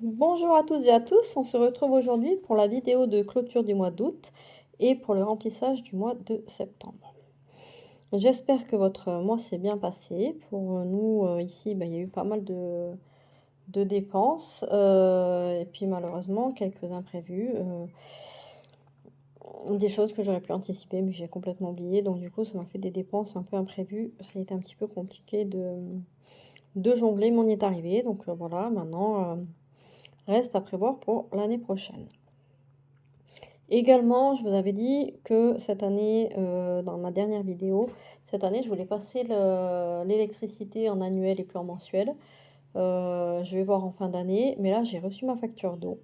Bonjour à toutes et à tous, on se retrouve aujourd'hui pour la vidéo de clôture du mois d'août et pour le remplissage du mois de septembre. J'espère que votre mois s'est bien passé. Pour nous, ici, il y a eu pas mal de dépenses et puis malheureusement quelques imprévus, des choses que j'aurais pu anticiper mais j'ai complètement oublié. Donc du coup, ça m'a fait des dépenses un peu imprévues. Ça a été un petit peu compliqué de jongler, mais on y est arrivé. Donc voilà, maintenant, reste à prévoir pour l'année prochaine. Également, je vous avais dit que cette année, dans ma dernière vidéo, cette année, je voulais passer l'électricité en annuel et plus en mensuel. Je vais voir en fin d'année, mais là, j'ai reçu ma facture d'eau.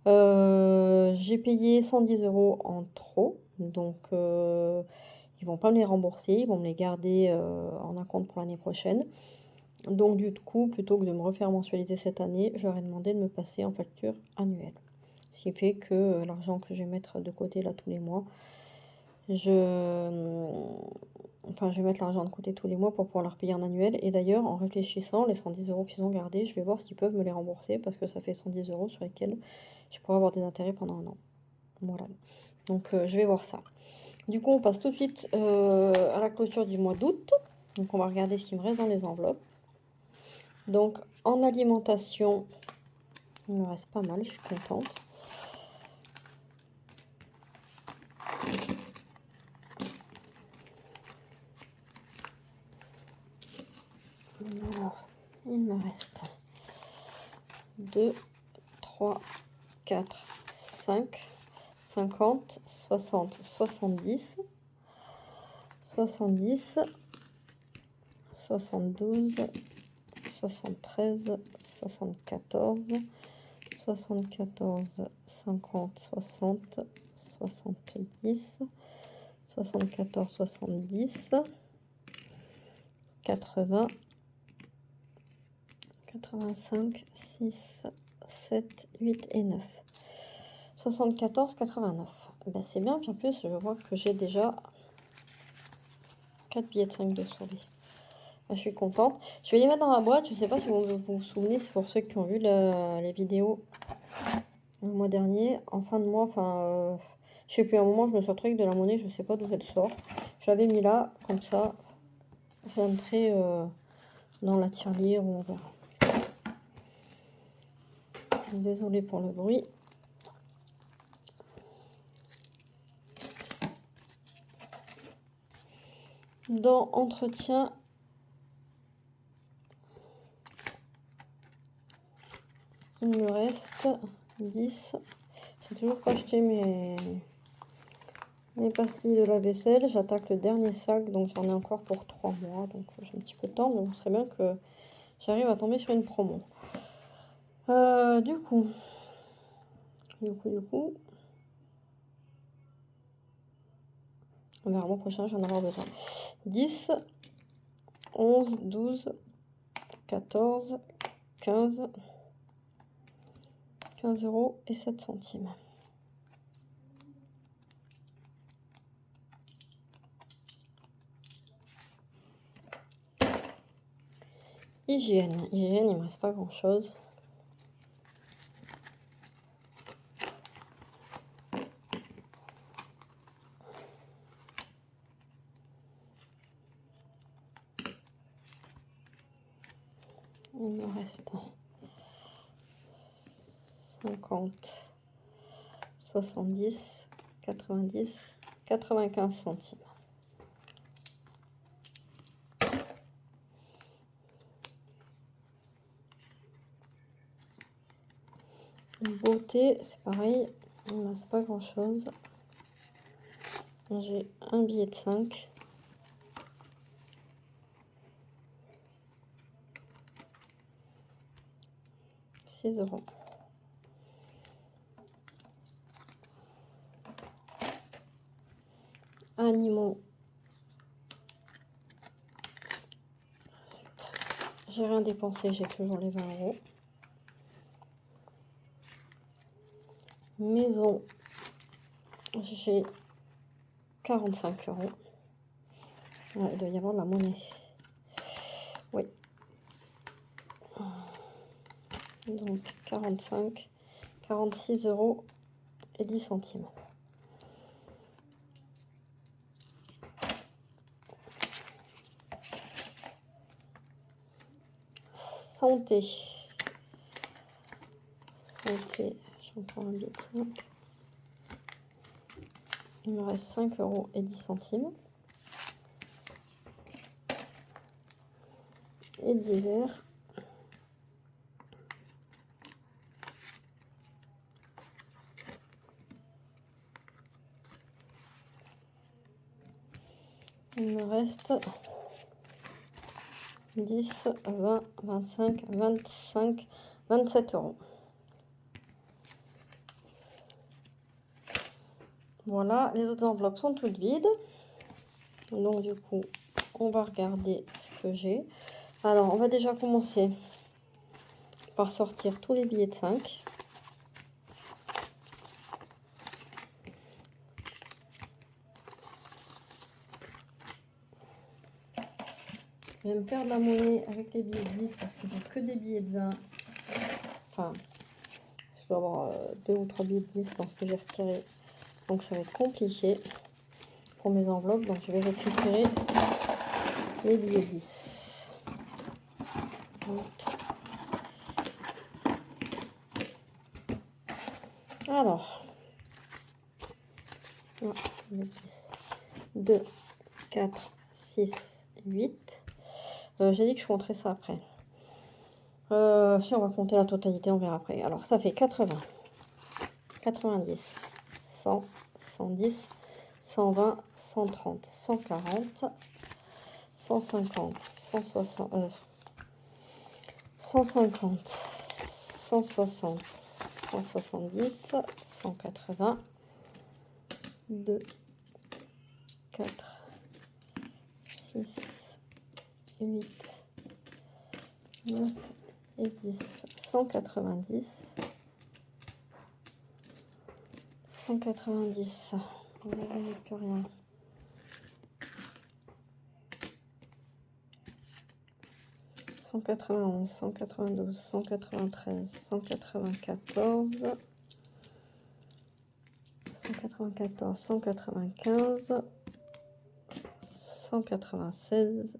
J'ai payé 110 € en trop, donc ils vont pas me les rembourser, ils vont me les garder, en acompte pour l'année prochaine. Donc du coup, plutôt que de me refaire mensualiser cette année, je leur ai demandé de me passer en facture annuelle. Ce qui fait que, l'argent que je vais mettre de côté là tous les mois, je, enfin je vais mettre l'argent de côté tous les mois pour pouvoir leur payer en annuel et d'ailleurs en réfléchissant, les 110 € qu'ils ont gardés, je vais voir s'ils peuvent me les rembourser parce que ça fait 110 € sur lesquels je pourrais avoir des intérêts pendant un an. Voilà, donc je vais voir ça. Du coup, on passe tout de suite, à la clôture du mois d'août. Donc on va regarder ce qui me reste dans les enveloppes. Donc en alimentation, il me reste pas mal, je suis contente. Alors, il me reste 2, 3, 4, 5, 50, 60, 70, 70, 72, 73, 74, 74, 50, 60, 70, 74, 70, 80, 85, 6, 7, 8 et 9. 74, 89. Ben c'est bien, puis en plus, je vois que j'ai déjà 4 billets de 5 de souris. Ben, je suis contente. Je vais les mettre dans la boîte. Je ne sais pas si vous vous souvenez, c'est pour ceux qui ont vu les vidéos le mois dernier. En fin de mois, je sais plus, à un moment, je me suis retrouvée avec de la monnaie, je ne sais pas d'où elle sort. Je l'avais mis là, comme ça. J'entrais dans la tirelire où on verra. Désolée pour le bruit. Dans entretien, il me reste 10. J'ai toujours pas acheté mes pastilles de la vaisselle. J'attaque le dernier sac, donc j'en ai encore pour 3 mois. Donc j'ai un petit peu de temps, donc ce serait bien que j'arrive à tomber sur une promo. Du coup, on verra le mois prochain, j'en ai avoir besoin. 10, 11, 12, 14, 15, 15 € et 7 centimes. Hygiène, il ne me reste pas grand chose. Il me reste 50, 70, 90, 95 centimes. Beauté, c'est pareil, il ne reste pas grand chose. J'ai un billet de 5. €6. Animaux. J'ai rien dépensé, j'ai toujours les 20 €. Maison, j'ai 45 €. Ouais, il doit y avoir de la monnaie. Oui. Donc 45, 46 euros et 10 centimes. Santé. Santé, j'ai encore un billet de 5. Il me reste 5 euros et 10 centimes. Et divers. Il me reste 10, 20, 25, 25, 27 euros. Voilà, les autres enveloppes sont toutes vides. Donc du coup, on va regarder ce que j'ai. Alors, on va déjà commencer par sortir tous les billets de 5. Je vais me perdre la monnaie avec les billets de 10 parce que j'ai que des billets de 20. Enfin, je dois avoir 2 ou 3 billets de 10 dans ce que j'ai retiré. Donc ça va être compliqué pour mes enveloppes. Donc je vais récupérer les billets de 10. Donc, alors, 1, 10, 2, 4, 6, 8. J'ai dit que je compterais ça après. Si on va compter la totalité, on verra après. Alors ça fait 80, 90, 100, 110, 120, 130, 140, 150, 160, 150, 160, 170, 180, 2, 4, 6, 8, 9 et 10, 190, 190, on ne plus rien. 191, 192, 193, 194, 194, 195, 196,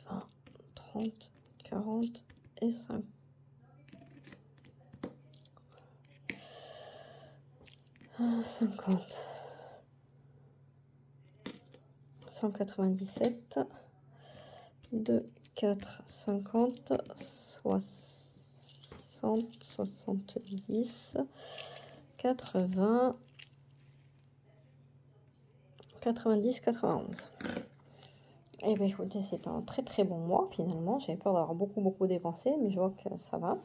20, 30, 40 et 5. 50, 197, 2, 4, 50, 60, 70, 80, 90, 91. Et bien écoutez, c'est un très très bon mois finalement. J'avais peur d'avoir beaucoup dépensé, mais je vois que ça va.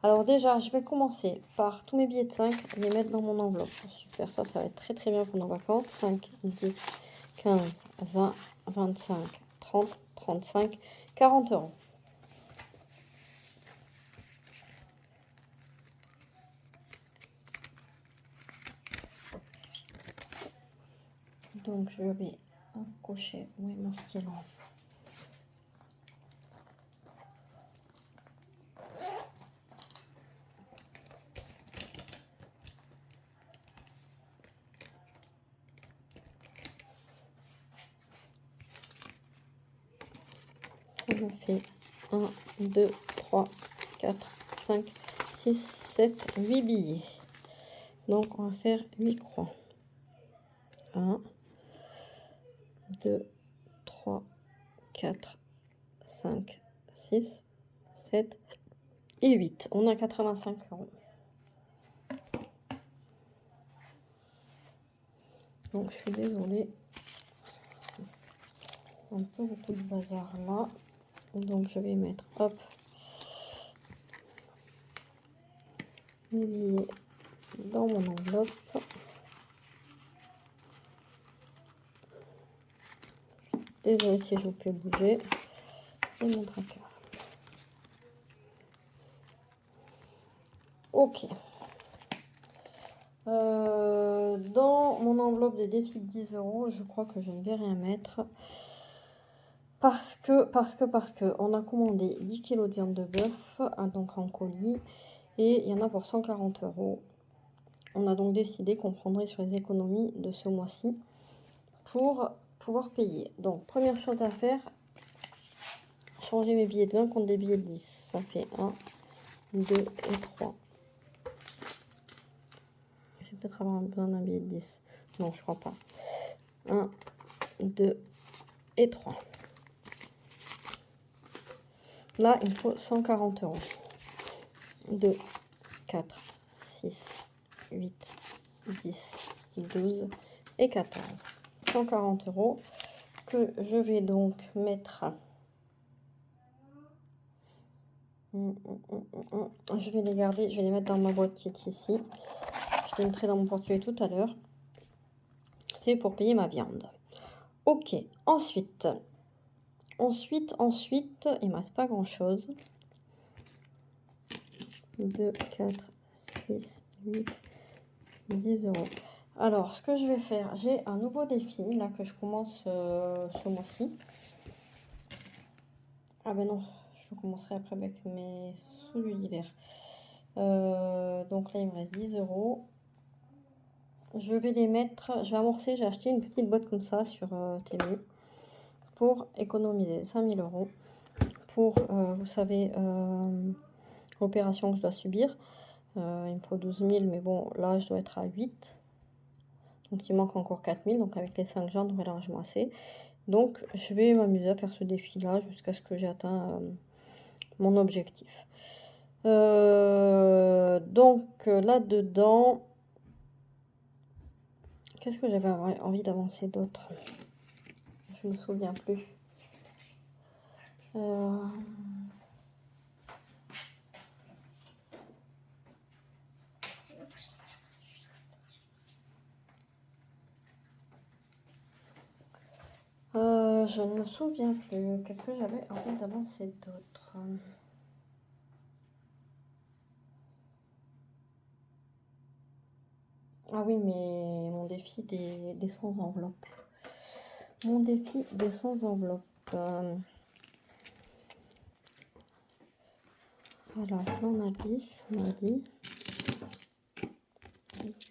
Alors déjà, je vais commencer par tous mes billets de 5, les mettre dans mon enveloppe. Super, ça va être très très bien pour nos vacances. 5, 10, 15, 20, 25, 30, 35, 40 euros. Donc je vais cocher, où est mon stylo? On a fait 1, 2, 3, 4, 5, 6, 7, 8 billets. Donc on va faire 8 croix. 1, 2, 3, 4, 5, 6, 7 et 8. On a 85 euros. Donc je suis désolée. Un peu beaucoup de bazar là. Donc je vais mettre, hop, mes billets dans mon enveloppe. Désolée si je vous fais bouger. Et mon tracker. Ok. Dans mon enveloppe des défis de 10 euros, je crois que je ne vais rien mettre. Parce que on a commandé 10 kilos de viande de bœuf, donc en colis, et il y en a pour 140 €. On a donc décidé qu'on prendrait sur les économies de ce mois-ci pour pouvoir payer. Donc, première chose à faire, changer mes billets de 20 contre des billets de 10. Ça fait 1, 2 et 3. Je vais peut-être avoir besoin d'un billet de 10. Non, je crois pas. 1, 2 et 3. Là, il me faut 140 €. 2, 4, 6, 8, 10, 12 et 14. 140 € que je vais donc mettre. Je vais les garder, je vais les mettre dans ma boîte qui est ici. Je les mettrai dans mon portefeuille tout à l'heure. C'est pour payer ma viande. Ok, ensuite, il ne me reste pas grand-chose. 2, 4, 6, 8, 10 €. Alors, ce que je vais faire, j'ai un nouveau défi, là, que je commence ce mois-ci. Ah ben non, je commencerai après avec mes sous d'hiver. Donc là, il me reste 10 €. Je vais les mettre, je vais amorcer, j'ai acheté une petite boîte comme ça sur Temu pour économiser 5 000 € pour, vous savez, l'opération que je dois subir. Il me faut 12 000, mais bon, là, je dois être à 8. Donc, il manque encore 4 000. Donc, avec les 5, j'en aurai largement assez. Donc, je vais m'amuser à faire ce défi-là jusqu'à ce que j'ai atteint mon objectif. Donc, là-dedans, qu'est-ce que j'avais envie d'avancer d'autre? Je me souviens plus. Je ne me souviens plus. Qu'est-ce que j'avais envie d'avancer d'autre? Ah oui, mais mon défi des 100 enveloppes. Mon défi des 100 enveloppes. Alors, là, on a 10, on a dit.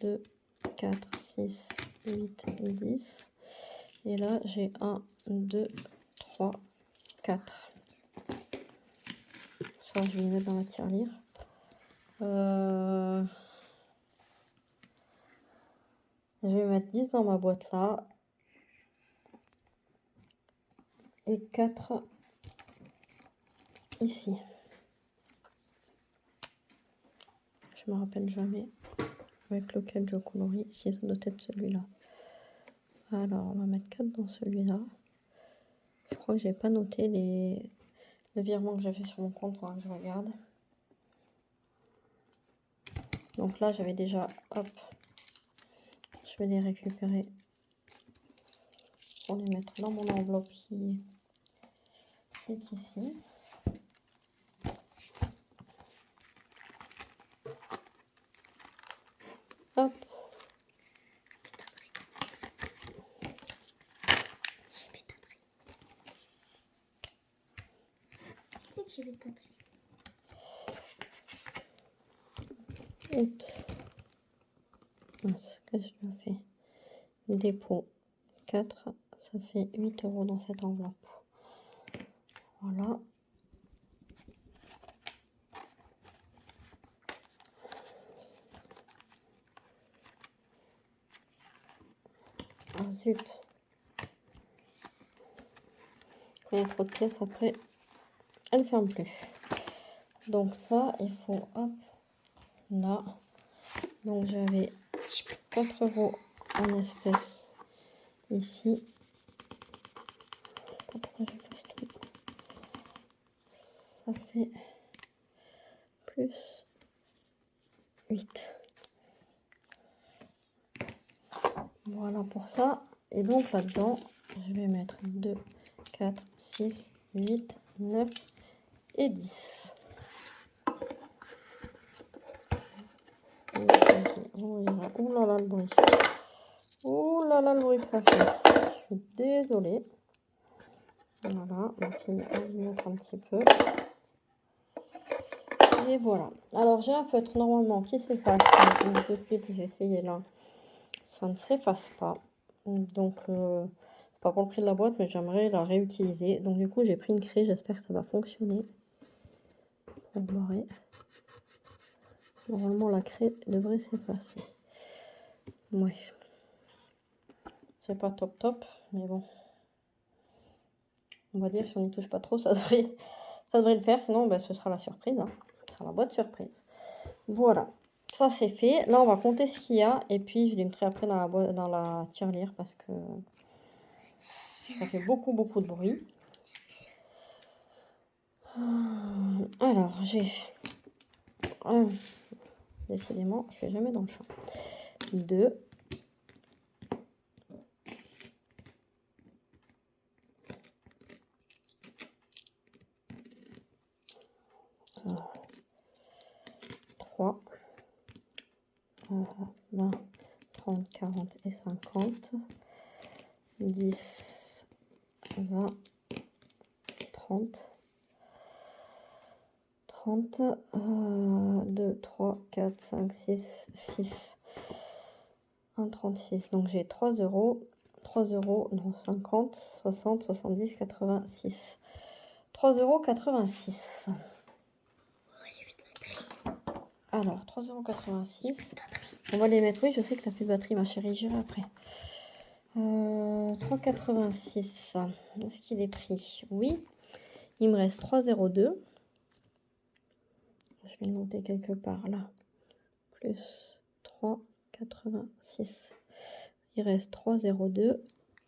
2, 4, 6, 8, 10. Et là, j'ai 1, 2, 3, 4. Ça, je vais le mettre dans la tirelire. Je vais mettre 10 dans ma boîte là. Et 4 ici. Je me rappelle jamais avec lequel je colorie. Si ça doit être celui-là. Alors, on va mettre 4 dans celui-là. Je crois que j'ai pas noté le virement que j'ai fait sur mon compte quand je regarde. Donc là, j'avais déjà, hop, je vais les récupérer pour les mettre dans mon enveloppe qui est ici. Hop. Août. Qu'est-ce que je fais? Dépôt 4, ça fait 8 € dans cette enveloppe. Voilà. Ah zut. Quand il y a trop de pièces, après, elle ne ferme plus. Donc ça, il faut, hop, là. Donc j'avais 4 € en espèces ici. Ça fait plus 8. Voilà pour ça. Et donc là-dedans, je vais mettre 2, 4, 6, 8, 9 et 10. Ouh là là le bruit. Ouh là là le bruit que ça fait. Je suis désolée. Voilà, ma fille alignote un petit peu. Et voilà. Alors, j'ai un feutre normalement qui s'efface. Donc, tout de suite, j'ai essayé là. Ça ne s'efface pas. Donc, pas pour le prix de la boîte, mais j'aimerais la réutiliser. Donc, du coup, j'ai pris une craie. J'espère que ça va fonctionner. Pour barrer. Normalement, la craie devrait s'effacer. Ouais. C'est pas top top, mais bon. On va dire si on n'y touche pas trop, ça devrait le faire. Sinon, ben, ce sera la surprise. Hein. Ce sera la boîte surprise. Voilà. Ça, c'est fait. Là, on va compter ce qu'il y a. Et puis, je les mettrai après dans la tirelire parce que ça fait beaucoup, beaucoup de bruit. Alors, j'ai... décidément, je ne suis jamais dans le champ. 2. 3. 20, 30, 40 et 50. 10, 20, 30. 30, 2, 3, 4, 5, 6, 6, 1, 36. Donc j'ai 3 euros, 3 euros, non, 50, 60, 70, 86. 3,86 €. Alors, 3,86 €. On va les mettre, oui, je sais que t'as plus de batterie, ma chérie, j'irai après. 3,86 €. Est-ce qu'il est pris? Oui. Il me reste 3,02 €. Je vais le noter quelque part là. Plus 3,86. Il reste 3,02.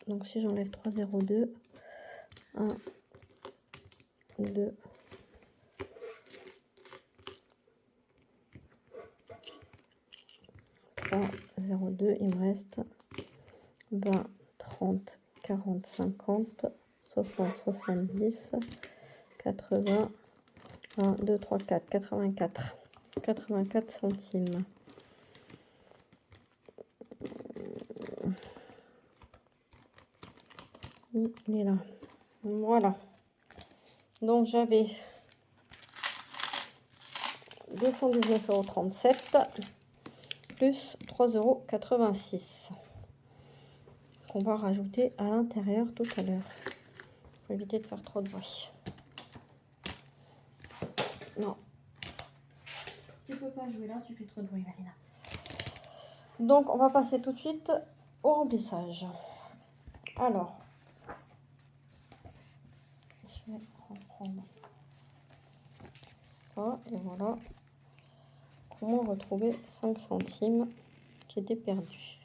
Donc si j'enlève 3,02, 1, 2, 3,02. Il me reste 20, 30, 40, 50, 60, 70, 80, 1, 2, 3, 4, 84. 84 centimes. Il est là. Voilà. Donc j'avais 219,37 € plus 3,86 € qu'on va rajouter à l'intérieur tout à l'heure. Pour éviter de faire trop de bruit. Non. Tu peux pas jouer là, tu fais trop de bruit, Valina. Donc on va passer tout de suite au remplissage. Alors, je vais reprendre ça et voilà. Comment retrouver 5 centimes qui étaient perdus.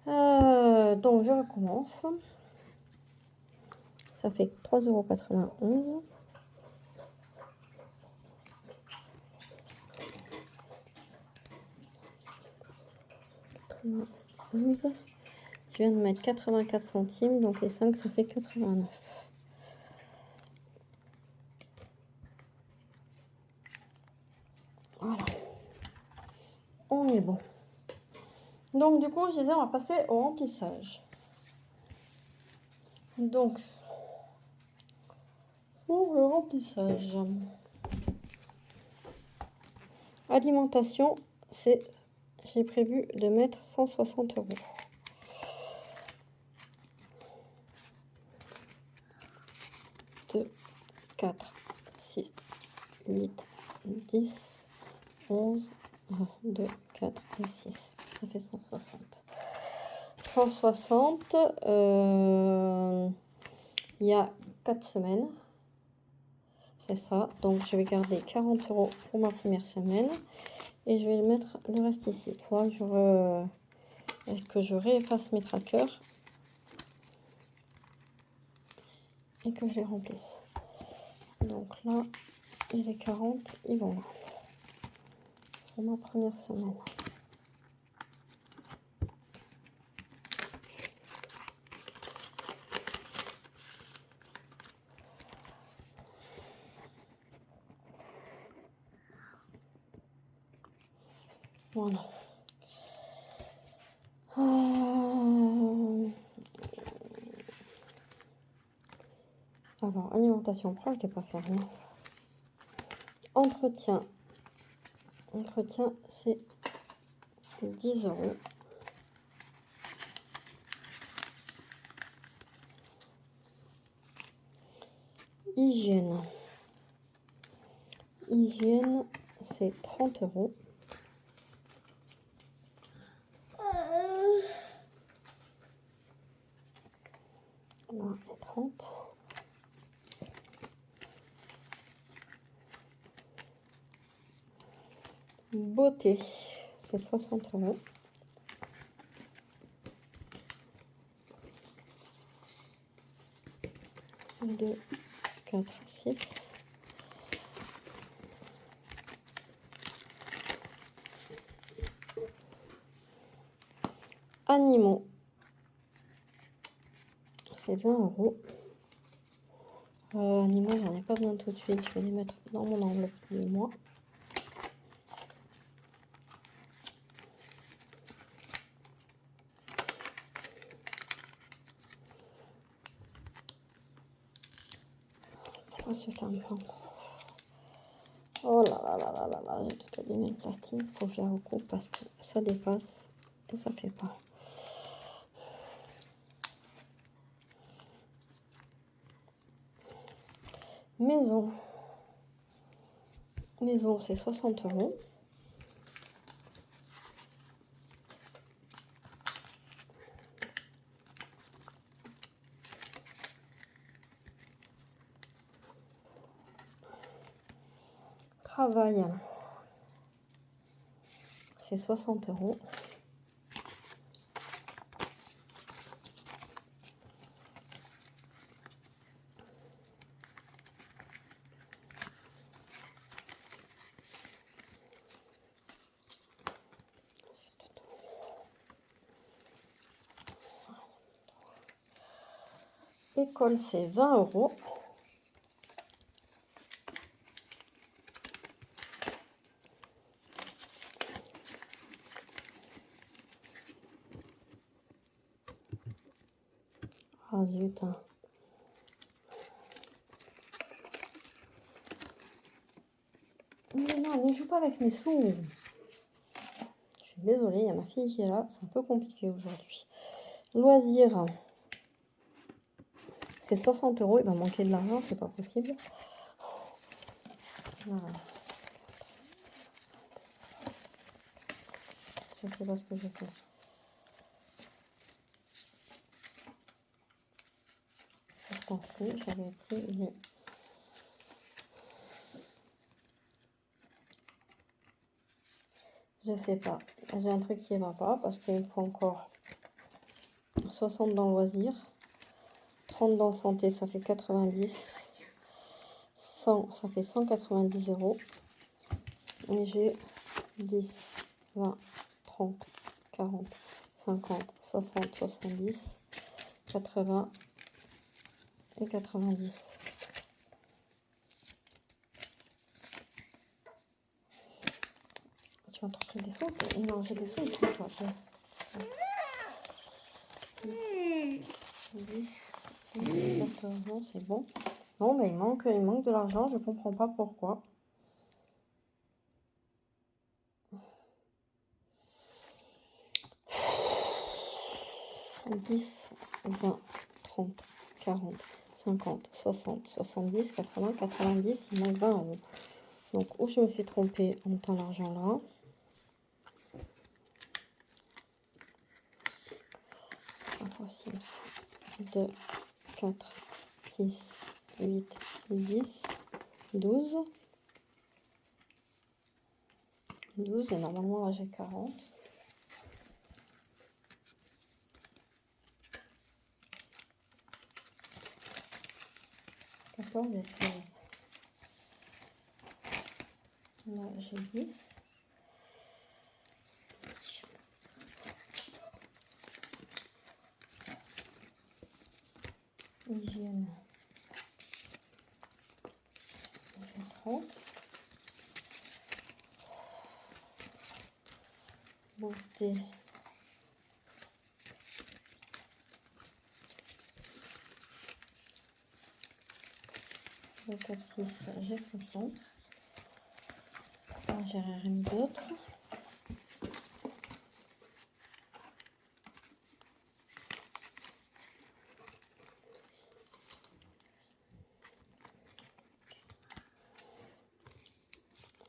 Donc je recommence. Ça fait 3,91 €. Je viens de mettre 84 centimes, donc les 5, ça fait 89. Voilà. On est bon. Donc, du coup, je disais, on va passer au remplissage. Donc, pour le remplissage, alimentation, j'ai prévu de mettre 160 €. 2, 4, 6, 8, 10, 11, 1, 2, 4 et 6. Ça fait 160. 160, il y a 4 semaines. C'est ça. Donc, je vais garder 40 € pour ma première semaine. Et je vais mettre le reste ici. Il faudra que je réefface mes trackers. Et que je les remplisse. Donc là, et les 40, ils vont là. Pour ma première semaine. Voilà. Alors, alimentation proche, je ne l'ai pas fait rien. Entretien. Entretien, c'est 10 €. Hygiène. Hygiène, c'est 30 €. Là, et 30. Beauté, c'est 60 €. 2, 4, 6. Animaux, c'est 20 €. Animaux, j'en ai pas besoin tout de suite. Je vais les mettre dans mon enveloppe du mois. Pourquoi se ferme pas? Oh là là là là là là, j'ai tout abîmé le plastique. Faut que je la recoupe parce que ça dépasse et ça fait pas. Maison. Maison, c'est 60 €. Travail, c'est 60 €. École, c'est 20 €. Ah zut. Mais non, ne joue pas avec mes sous. Je suis désolée, il y a ma fille qui est là. C'est un peu compliqué aujourd'hui. Loisirs, c'est 60 €. Il va manquer de l'argent, c'est pas possible. Voilà. Je sais pas ce que je fais. Pourtant, si, j'avais pris les... Je sais pas. J'ai un truc qui va pas parce qu'il me faut encore 60 dans loisirs. 30 dans santé, ça fait 90. 100, ça fait 190 €. Et j'ai 10, 20, 30, 40, 50, 60, 70, 80 et 90. Tu vas trouver des sous? Non, j'ai des sous pour toi. 10, 14, non, c'est bon. Non, mais il manque de l'argent, je comprends pas pourquoi. 10, 20, 30, 40, 50, 60, 70, 80, 90, il manque 20 €. Donc, où je me suis trompée en mettant l'argent là. Impossible. 2, 4, 6, 8, 10, 12. 12 et normalement là j'ai 40. 14 et 16. Là j'ai 10. Hygiène. J'ai 30. Beauté. Le 4, 6, j'ai 60. Alors, j'ai rien mis d'autre.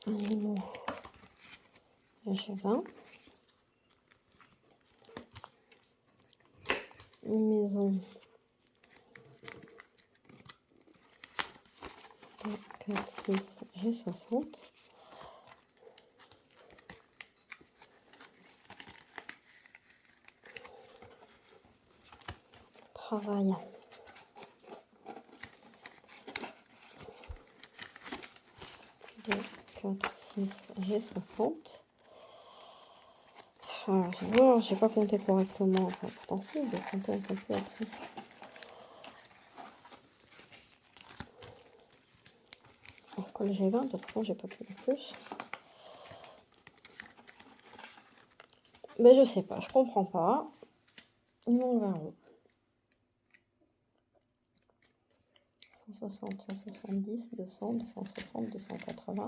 Animaux, j'ai 20. Maison, 4, 6, j'ai 60. Travail, 2, 4, 6, j'ai 60. Alors, j'ai pas compté correctement. Enfin, pourtant, si, j'ai compté en calculatrice. Alors, comme j'ai 20, de toute façon, j'ai pas pu plus. Mais je sais pas, je comprends pas. Il manque 20 euros. 160, 170, 200, 260, 280,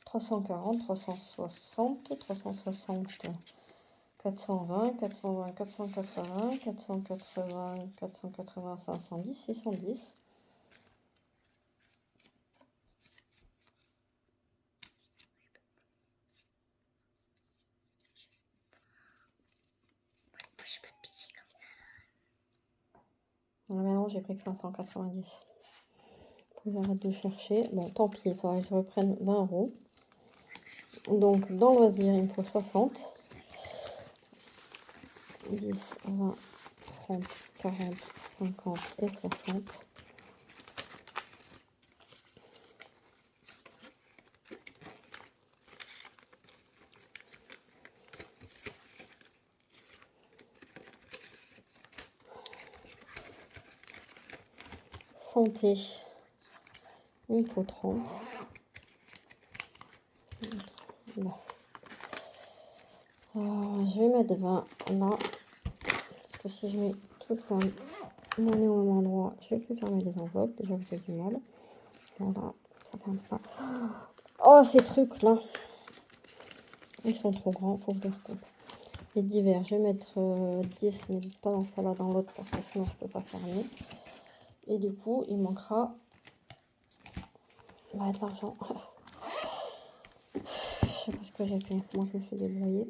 340, 360, 360, 420, 420, 480, 480, 480, 510, 610. Maintenant, j'ai pris que 590. Faut que j'arrête de chercher. Bon, tant pis, il faudrait que je reprenne 20 euros. Donc, dans loisir, il me faut 60. 10, 20, 30, 40, 50 et 60. Santé, il me faut 30. Bon. Je vais mettre 20 là. Parce que si je mets tout mon nez au même endroit, je vais plus fermer les enveloppes. Déjà que j'ai du mal. Voilà, ça ferme pas. Oh, ces trucs-là. Ils sont trop grands, faut que je les recoupe. Les divers, je vais mettre 10, mais pas dans celle-là, dans l'autre, parce que sinon je peux pas fermer. Et du coup, il manquera de l'argent. Je sais pas ce que j'ai fait, comment je me suis débrouillée.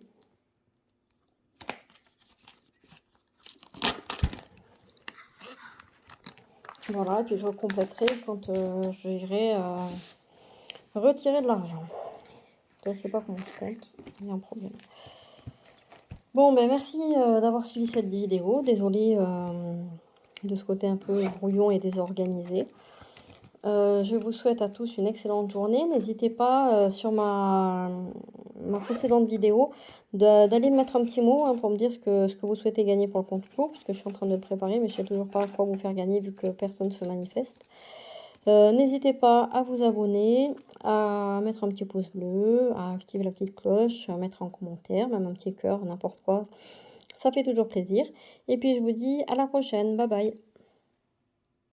Voilà, et puis je compléterai quand j'irai retirer de l'argent. Je ne sais pas comment je compte, il y a un problème. Bon, ben merci d'avoir suivi cette vidéo. Désolée de ce côté un peu brouillon et désorganisé. Je vous souhaite à tous une excellente journée. N'hésitez pas sur ma précédente vidéo d'aller mettre un petit mot pour me dire ce que vous souhaitez gagner pour le concours, puisque je suis en train de le préparer, mais je ne sais toujours pas quoi vous faire gagner vu que personne ne se manifeste. N'hésitez pas à vous abonner, à mettre un petit pouce bleu, à activer la petite cloche, à mettre un commentaire, même un petit cœur, n'importe quoi. Ça fait toujours plaisir. Et puis je vous dis à la prochaine. Bye bye.